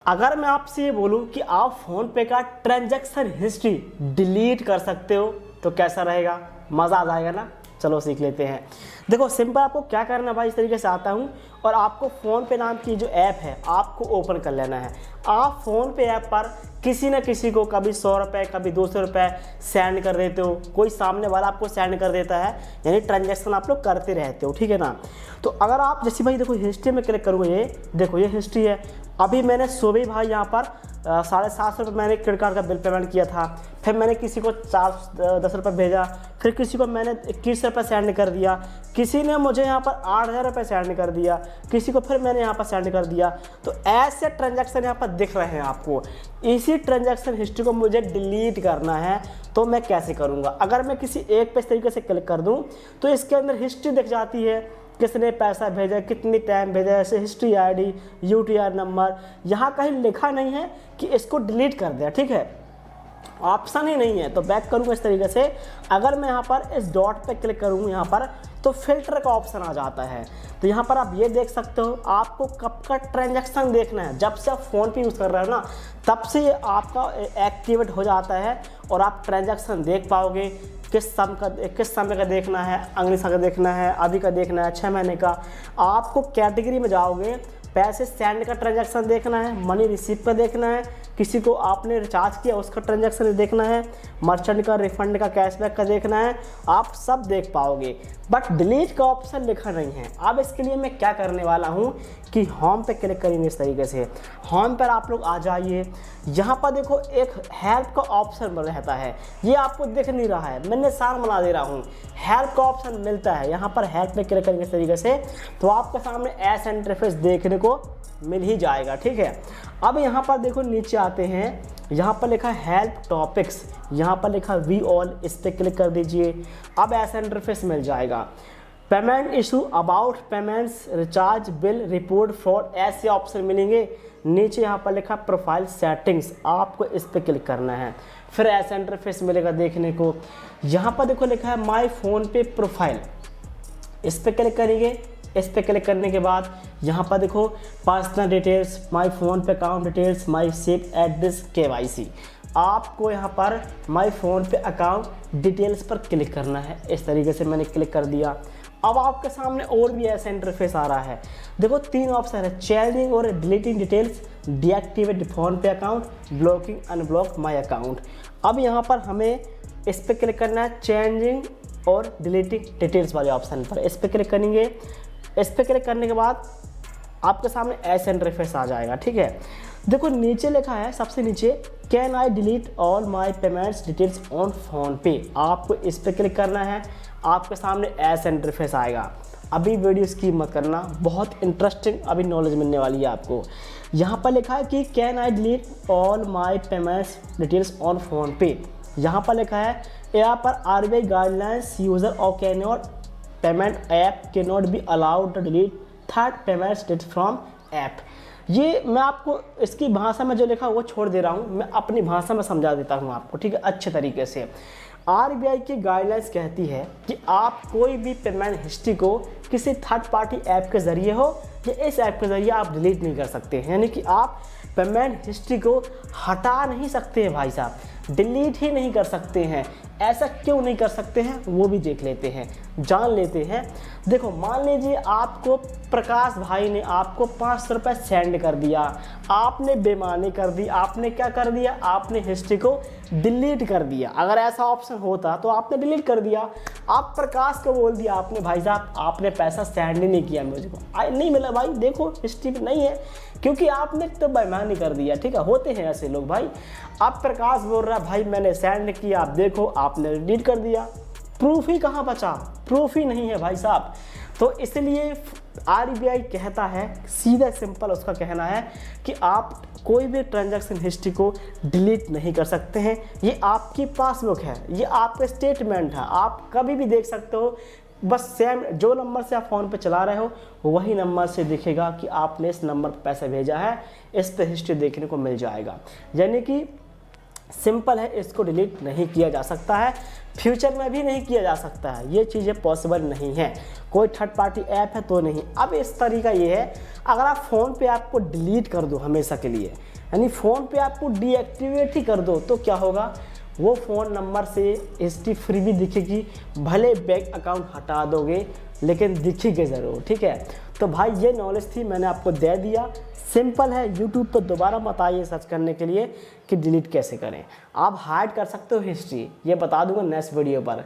अगर मैं आपसे ये बोलूं कि आप फ़ोन पे का ट्रांजैक्शन हिस्ट्री डिलीट कर सकते हो तो कैसा रहेगा, मज़ा आ जाएगा ना। चलो सीख लेते हैं। देखो सिंपल आपको क्या करना है भाई, इस तरीके से आता हूँ और आपको फ़ोन पे नाम की जो ऐप है आपको ओपन कर लेना है। आप फ़ोन पे ऐप पर किसी न किसी को कभी 100 रुपये कभी 200 रुपये सेंड कर देते हो, कोई सामने वाला आपको सेंड कर देता है, यानी ट्रांजैक्शन आप लोग करते रहते हो, ठीक है ना। तो अगर आप जैसे भाई देखो हिस्ट्री में क्लिक करूँगा, ये देखो ये हिस्ट्री है। अभी मैंने सुबह भाई यहाँ पर 750 रुपये मैंने क्रेडिट कार्ड का बिल पेमेंट किया था, फिर मैंने किसी को 410 रुपये भेजा, फिर किसी को मैंने 21 रुपये सेंड कर दिया, किसी ने मुझे यहाँ पर 8000 रुपये सेंड कर दिया, किसी को फिर मैंने यहाँ पर सेंड कर दिया। तो ऐसे ट्रांजैक्शन यहाँ पर दिख रहे हैं आपको। इसी ट्रांजैक्शन हिस्ट्री को मुझे डिलीट करना है तो मैं कैसे करूँगा। अगर मैं किसी एक पे इस तरीके से क्लिक कर दूँ तो इसके अंदर हिस्ट्री दिख जाती है, किसने पैसा भेजा, कितनी टाइम भेजा, ऐसे हिस्ट्री आईडी, यूटीआर नंबर। यहाँ कहीं लिखा नहीं है कि इसको डिलीट कर दिया, ठीक है, ऑप्शन ही नहीं है। तो बैक करूँगा इस तरीके से। अगर मैं यहाँ पर इस डॉट पे क्लिक करूँ यहाँ पर तो फिल्टर का ऑप्शन आ जाता है। तो यहाँ पर आप ये देख सकते हो, आपको कब का ट्रांजैक्शन देखना है। जब से आप फ़ोन पे यूज़ कर रहे हो ना तब से ये आपका एक्टिवेट हो जाता है और आप ट्रांजैक्शन देख पाओगे। किस समय का देखना है, अगले साल का देखना है, अभी का देखना है, 6 महीने का। आपको कैटेगरी में जाओगे, पैसे सेंड का ट्रांजैक्शन देखना है, मनी रिसीव का देखना है, किसी को आपने रिचार्ज किया उसका ट्रांजैक्शन देखना है, मर्चेंट का, रिफंड का, कैशबैक का देखना है। आप सब देख पाओगे, बट डिलीट का ऑप्शन लिखा नहीं है। अब इसके लिए मैं क्या करने वाला हूँ कि होम पे क्लिक करेंगे इस तरीके से। होम पर आप लोग आ जाइए, यहाँ पर देखो एक हेल्प का ऑप्शन रहता है, ये आपको दिख नहीं रहा है, मैं निशान बना दे रहा हूँ। हेल्प का ऑप्शन मिलता है, यहाँ पर हेल्प पे क्लिक करेंगे इस तरीके से तो आपके सामने ऐसा इंटरफेस देखने को मिल ही जाएगा, ठीक है। अब यहाँ पर देखो नीचे आते हैं, यहाँ पर लिखा हेल्प टॉपिक्स, यहाँ पर लिखा वी ऑल, इस पर क्लिक कर दीजिए। अब ऐसा इंटरफेस मिल जाएगा। Payment issue, about payments, recharge, bill, report, fraud, ऐसे ऑप्शन मिलेंगे। नीचे यहाँ पर लिखा प्रोफाइल सेटिंग्स, आपको इस पर क्लिक करना है, फिर ऐसा इंटरफेस मिलेगा देखने को। यहाँ पर देखो लिखा है माई फोन पे प्रोफाइल, इस पर क्लिक करेंगे। इस पर क्लिक करने के बाद यहाँ पर देखो पर्सनल डिटेल्स, माई फ़ोन पे अकाउंट डिटेल्स, माई सेव एड्रेस, KYC। आपको यहाँ पर माई फ़ोन पे अकाउंट डिटेल्स पर क्लिक करना है। इस तरीके से मैंने क्लिक कर दिया। अब आपके सामने और भी ऐसा इंटरफेस आ रहा है। देखो 3 ऑप्शन है, चेंजिंग और डिलीटिंग डिटेल्स, डीएक्टिवेट फ़ोन पे account, blocking unblock my account. अब यहाँ पर हमें इस पर क्लिक करना है, चेंजिंग और डिलीटिंग डिटेल्स वाले ऑप्शन पर। इस पर क्लिक करेंगे। इस पर क्लिक करने के बाद आपके सामने ऐसा इंटरफेस आ जाएगा, ठीक है। देखो नीचे लिखा है सबसे नीचे, can I delete all my payments details on phone पे। आपको इस पर क्लिक करना है, आपके सामने ऐसा इंटरफेस आएगा। अभी वीडियो स्किप मत करना, बहुत इंटरेस्टिंग अभी नॉलेज मिलने वाली है आपको। यहाँ पर लिखा है कि can I delete all my payments details on PhonePe. यहाँ पर लिखा है यहाँ पर RBI गाइडलाइंस, यूज़र और कैन नॉट पेमेंट ऐप के not be allowed to delete third payments details from app. ये मैं आपको इसकी भाषा में जो लिखा वो छोड़ दे रहा हूँ, मैं अपनी भाषा में समझा देता हूँ आपको, ठीक है, अच्छे तरीके से। RBI की गाइडलाइंस कहती है कि आप कोई भी पेमेंट हिस्ट्री को किसी थर्ड पार्टी ऐप के ज़रिए हो या इस ऐप के ज़रिए आप डिलीट नहीं कर सकते, यानी कि आप पेमेंट हिस्ट्री को हटा नहीं सकते हैं भाई साहब, डिलीट ही नहीं कर सकते हैं। ऐसा क्यों नहीं कर सकते हैं वो भी देख लेते हैं, जान लेते हैं। देखो मान लीजिए आपको प्रकाश भाई ने आपको 500 रुपये सेंड कर दिया, आपने बेईमानी कर दी, आपने क्या कर दिया, आपने हिस्ट्री को डिलीट कर दिया। अगर ऐसा ऑप्शन होता तो आपने डिलीट कर दिया। आप प्रकाश को बोल दिया आपने, भाई साहब आपने पैसा सेंड ही नहीं किया मुझको, नहीं मिला भाई, देखो हिस्ट्री में नहीं है, क्योंकि आपने तो बेईमानी कर दिया, ठीक है, होते हैं ऐसे लोग भाई। अब प्रकाश बोल रहा है भाई मैंने सेंड किया, आप देखो आपने डिलीट कर दिया, प्रूफ ही कहाँ बचा, प्रूफ ही नहीं है भाई साहब। तो इसलिए RBI कहता है, सीधा सिंपल उसका कहना है कि आप कोई भी ट्रांजैक्शन हिस्ट्री को डिलीट नहीं कर सकते हैं। ये आपकी पासबुक है, ये आपका स्टेटमेंट है, आप कभी भी देख सकते हो। बस सेम जो नंबर से आप फ़ोन पे चला रहे हो वही नंबर से दिखेगा कि आपने इस नंबर पर पैसा भेजा है, इस पर हिस्ट्री देखने को मिल जाएगा। यानी कि सिंपल है, इसको डिलीट नहीं किया जा सकता है, फ्यूचर में भी नहीं किया जा सकता है, ये चीज़ें पॉसिबल नहीं है। कोई थर्ड पार्टी ऐप है तो नहीं। अब इस तरीका ये है, अगर आप फ़ोन पे ऐप को डिलीट कर दो हमेशा के लिए, यानी फ़ोन पे आपको डीएक्टिवेट ही कर दो तो क्या होगा, वो फ़ोन नंबर से हिस्ट्री फ्री भी दिखेगी, भले बैंक अकाउंट हटा दोगे लेकिन दिखेगी ज़रूर। ठीक है, तो भाई ये नॉलेज थी, मैंने आपको दे दिया। सिंपल है, यूट्यूब पर दोबारा मत आइए सर्च करने के लिए कि डिलीट कैसे करें। आप हाइड कर सकते हो हिस्ट्री, ये बता दूंगा नेक्स्ट वीडियो पर।